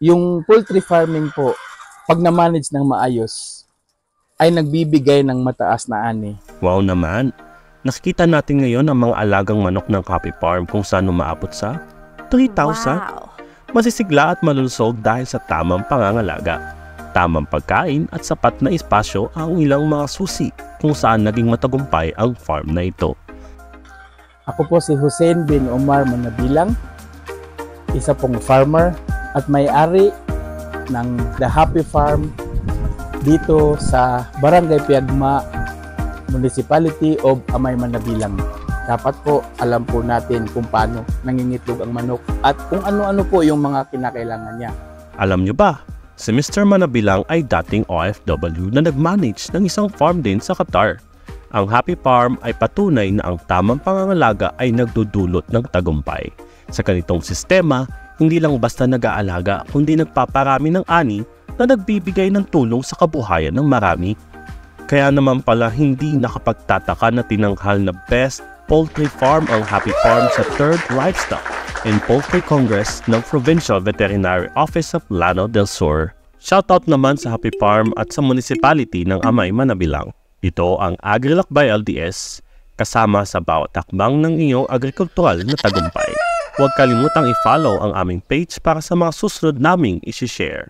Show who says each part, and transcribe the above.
Speaker 1: Yung poultry farming po, pag na-manage ng maayos, ay nagbibigay ng mataas na ani.
Speaker 2: Wow naman! Nakikita natin ngayon ang mga alagang manok ng Happy Farm kung saan umaabot sa 3,000.
Speaker 3: Wow!
Speaker 2: Masisigla at malulusog dahil sa tamang pangangalaga. Tamang pagkain at sapat na espasyo ang ilang mga susi kung saan naging matagumpay ang farm na ito.
Speaker 1: Ako po si Hussein bin Omar Manabilang, isa pong farmer at may-ari ng The Happy Farm dito sa Barangay Piagma, Municipality of Amay Manabilang. Dapat po alam po natin kung paano nangingitlog ang manok at kung ano-ano po yung mga kinakailangan niya.
Speaker 2: Alam nyo ba, si Mr. Manabilang ay dating OFW na nag-manage ng isang farm din sa Qatar. Ang Happy Farm ay patunay na ang tamang pangangalaga ay nagdudulot ng tagumpay. Sa ganitong sistema, hindi lang basta nag-aalaga kundi nagpaparami ng ani na nagbibigay ng tulong sa kabuhayan ng marami. Kaya naman pala hindi nakapagtataka na tinanghal na Best Poultry Farm ang Happy Farm sa 3rd Livestock and Poultry Congress ng Provincial Veterinary Office of Llano del Sur. Shoutout naman sa Happy Farm at sa Municipality ng Amay Manabilang. Ito ang AgriLakbay LDS, kasama sa bawat takbang ng iyong agrikultural na tagumpay. Huwag kalimutang i-follow ang aming page para sa mga susunod naming isi-share.